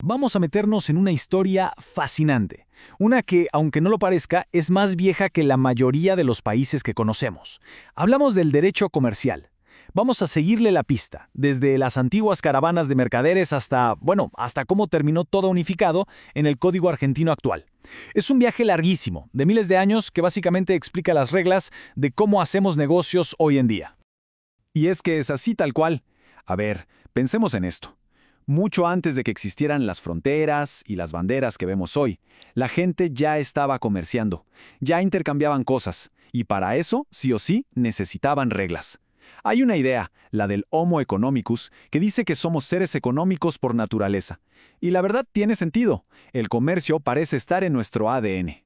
vamos a meternos en una historia fascinante. Una que, aunque no lo parezca, es más vieja que la mayoría de los países que conocemos. Hablamos del derecho comercial. Vamos a seguirle la pista, desde las antiguas caravanas de mercaderes hasta cómo terminó todo unificado en el Código Argentino actual. Es un viaje larguísimo, de miles de años, que básicamente explica las reglas de cómo hacemos negocios hoy en día. Y es que es así tal cual. A ver, pensemos en esto. Mucho antes de que existieran las fronteras y las banderas que vemos hoy, la gente ya estaba comerciando, ya intercambiaban cosas, y para eso, sí o sí, necesitaban reglas. Hay una idea, la del Homo economicus, que dice que somos seres económicos por naturaleza. Y la verdad tiene sentido. El comercio parece estar en nuestro ADN.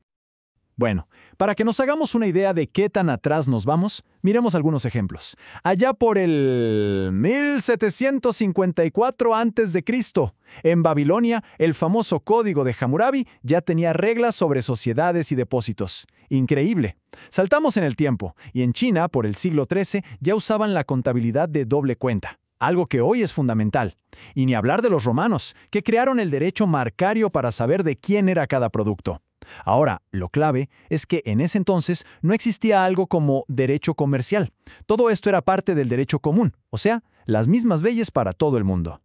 Bueno, para que nos hagamos una idea de qué tan atrás nos vamos, miremos algunos ejemplos. Allá por el 1754 a.C., en Babilonia, el famoso Código de Hammurabi ya tenía reglas sobre sociedades y depósitos. Increíble. Saltamos en el tiempo, y en China, por el siglo XIII, ya usaban la contabilidad de doble cuenta, algo que hoy es fundamental. Y ni hablar de los romanos, que crearon el derecho marcario para saber de quién era cada producto. Ahora, lo clave es que en ese entonces no existía algo como derecho comercial. Todo esto era parte del derecho común, o sea, las mismas leyes para todo el mundo.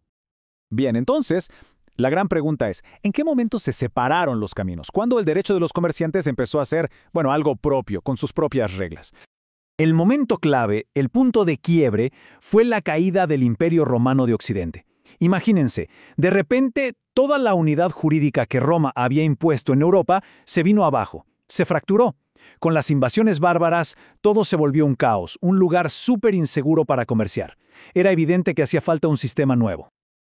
Bien, entonces, la gran pregunta es, ¿en qué momento se separaron los caminos? ¿Cuándo el derecho de los comerciantes empezó a ser, algo propio, con sus propias reglas? El momento clave, el punto de quiebre, fue la caída del Imperio Romano de Occidente. Imagínense, de repente toda la unidad jurídica que Roma había impuesto en Europa se vino abajo, se fracturó. Con las invasiones bárbaras, todo se volvió un caos, un lugar súper inseguro para comerciar. Era evidente que hacía falta un sistema nuevo.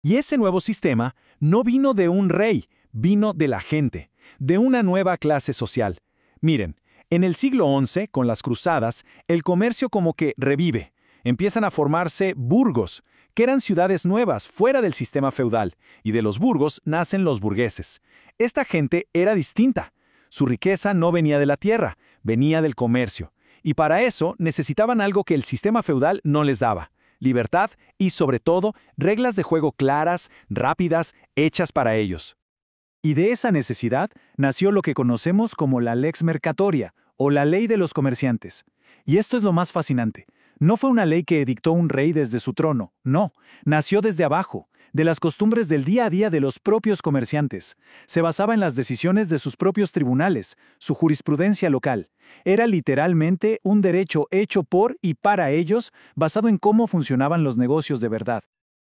Y ese nuevo sistema no vino de un rey, vino de la gente, de una nueva clase social. Miren, en el siglo XI, con las cruzadas, el comercio como que revive. Empiezan a formarse burgos, que eran ciudades nuevas fuera del sistema feudal, y de los burgos nacen los burgueses. Esta gente era distinta. Su riqueza no venía de la tierra, venía del comercio, y para eso necesitaban algo que el sistema feudal no les daba: libertad y, sobre todo, reglas de juego claras, rápidas, hechas para ellos. Y de esa necesidad nació lo que conocemos como la Lex Mercatoria, o la ley de los comerciantes. Y esto es lo más fascinante. No fue una ley que dictó un rey desde su trono, no, nació desde abajo, de las costumbres del día a día de los propios comerciantes. Se basaba en las decisiones de sus propios tribunales, su jurisprudencia local. Era literalmente un derecho hecho por y para ellos, basado en cómo funcionaban los negocios de verdad.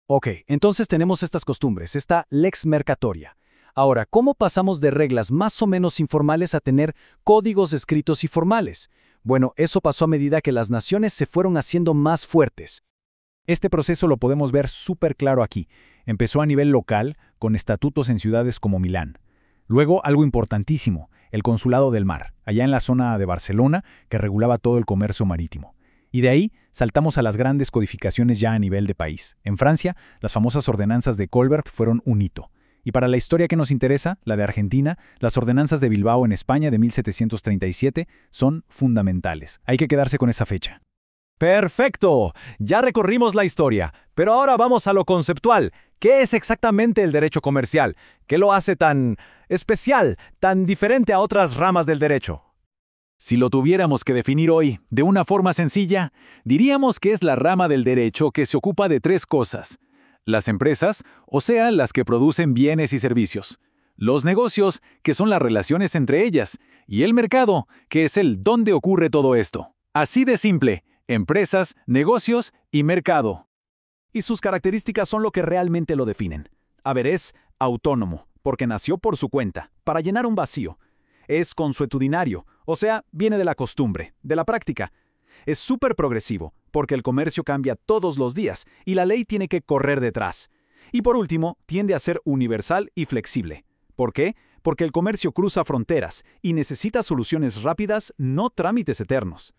Ok, entonces tenemos estas costumbres, esta Lex Mercatoria. Ahora, ¿cómo pasamos de reglas más o menos informales a tener códigos escritos y formales? Bueno, eso pasó a medida que las naciones se fueron haciendo más fuertes. Este proceso lo podemos ver súper claro aquí. Empezó a nivel local, con estatutos en ciudades como Milán. Luego, algo importantísimo, el Consulado del Mar, allá en la zona de Barcelona, que regulaba todo el comercio marítimo. Y de ahí saltamos a las grandes codificaciones ya a nivel de país. En Francia, las famosas ordenanzas de Colbert fueron un hito. Y para la historia que nos interesa, la de Argentina, las ordenanzas de Bilbao en España de 1737 son fundamentales. Hay que quedarse con esa fecha. ¡Perfecto! Ya recorrimos la historia, pero ahora vamos a lo conceptual. ¿Qué es exactamente el derecho comercial? ¿Qué lo hace tan especial, tan diferente a otras ramas del derecho? Si lo tuviéramos que definir hoy de una forma sencilla, diríamos que es la rama del derecho que se ocupa de tres cosas: las empresas, o sea, las que producen bienes y servicios; los negocios, que son las relaciones entre ellas; y el mercado, que es el dónde ocurre todo esto. Así de simple: empresas, negocios y mercado. Y sus características son lo que realmente lo definen. A ver, es autónomo, porque nació por su cuenta, para llenar un vacío. Es consuetudinario, o sea, viene de la costumbre, de la práctica. Es súper progresivo, porque el comercio cambia todos los días y la ley tiene que correr detrás. Y por último, tiende a ser universal y flexible. ¿Por qué? Porque el comercio cruza fronteras y necesita soluciones rápidas, no trámites eternos.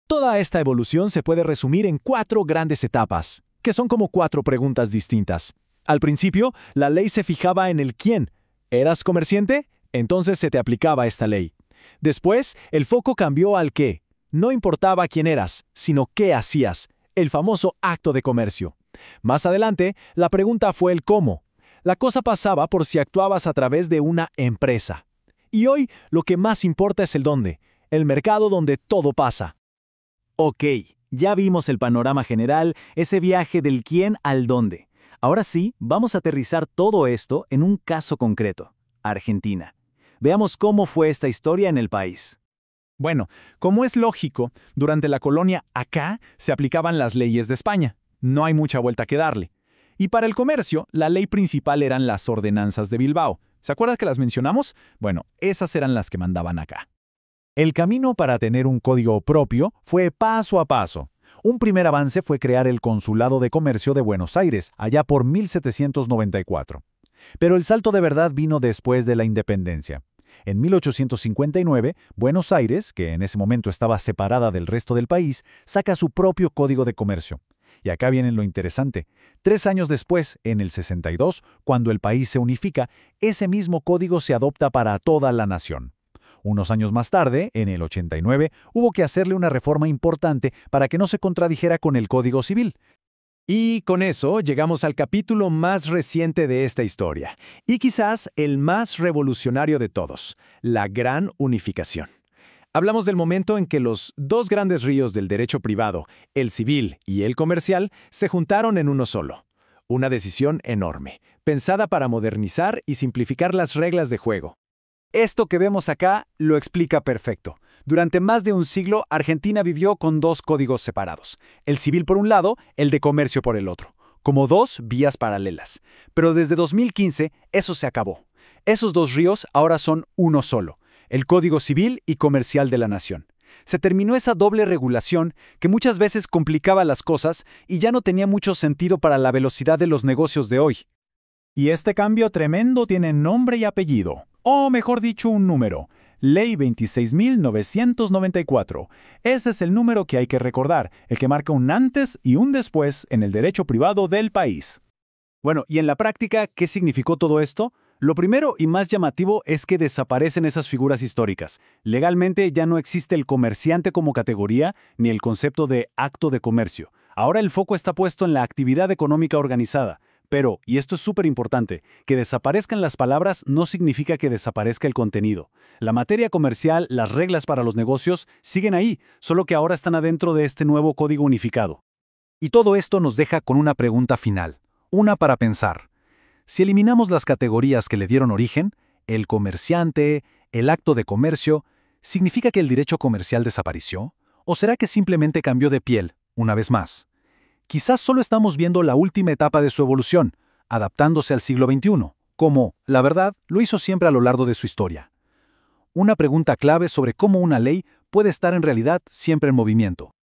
Toda esta evolución se puede resumir en 4 grandes etapas, que son como 4 preguntas distintas. Al principio, la ley se fijaba en el quién. ¿Eras comerciante? Entonces se te aplicaba esta ley. Después, el foco cambió al qué. No importaba quién eras, sino qué hacías, el famoso acto de comercio. Más adelante, la pregunta fue el cómo. La cosa pasaba por si actuabas a través de una empresa. Y hoy lo que más importa es el dónde, el mercado donde todo pasa. Ok, ya vimos el panorama general, ese viaje del quién al dónde. Ahora sí, vamos a aterrizar todo esto en un caso concreto, Argentina. Veamos cómo fue esta historia en el país. Bueno, como es lógico, durante la colonia acá se aplicaban las leyes de España. No hay mucha vuelta que darle. Y para el comercio, la ley principal eran las ordenanzas de Bilbao. ¿Se acuerdan que las mencionamos? Bueno, esas eran las que mandaban acá. El camino para tener un código propio fue paso a paso. Un primer avance fue crear el Consulado de Comercio de Buenos Aires, allá por 1794. Pero el salto de verdad vino después de la independencia. En 1859, Buenos Aires, que en ese momento estaba separada del resto del país, saca su propio Código de Comercio. Y acá viene lo interesante. 3 años después, en el 62, cuando el país se unifica, ese mismo código se adopta para toda la nación. Unos años más tarde, en el 89, hubo que hacerle una reforma importante para que no se contradijera con el Código Civil. Y con eso llegamos al capítulo más reciente de esta historia, y quizás el más revolucionario de todos, la Gran Unificación. Hablamos del momento en que los dos grandes ríos del derecho privado, el civil y el comercial, se juntaron en uno solo. Una decisión enorme, pensada para modernizar y simplificar las reglas de juego. Esto que vemos acá lo explica perfecto. Durante más de un siglo, Argentina vivió con dos códigos separados. El civil por un lado, el de comercio por el otro. Como dos vías paralelas. Pero desde 2015, eso se acabó. Esos dos ríos ahora son uno solo. El Código Civil y Comercial de la Nación. Se terminó esa doble regulación que muchas veces complicaba las cosas y ya no tenía mucho sentido para la velocidad de los negocios de hoy. Y este cambio tremendo tiene nombre y apellido, o mejor dicho, un número. Ley 26.994. Ese es el número que hay que recordar, el que marca un antes y un después en el derecho privado del país. Bueno, y en la práctica, ¿qué significó todo esto? Lo primero y más llamativo es que desaparecen esas figuras históricas. Legalmente ya no existe el comerciante como categoría ni el concepto de acto de comercio. Ahora el foco está puesto en la actividad económica organizada. Pero, y esto es súper importante, que desaparezcan las palabras no significa que desaparezca el contenido. La materia comercial, las reglas para los negocios, siguen ahí, solo que ahora están adentro de este nuevo código unificado. Y todo esto nos deja con una pregunta final, una para pensar. Si eliminamos las categorías que le dieron origen, el comerciante, el acto de comercio, ¿significa que el derecho comercial desapareció? ¿O será que simplemente cambió de piel, una vez más? Quizás solo estamos viendo la última etapa de su evolución, adaptándose al siglo XXI, como, la verdad, lo hizo siempre a lo largo de su historia. Una pregunta clave sobre cómo una ley puede estar en realidad siempre en movimiento.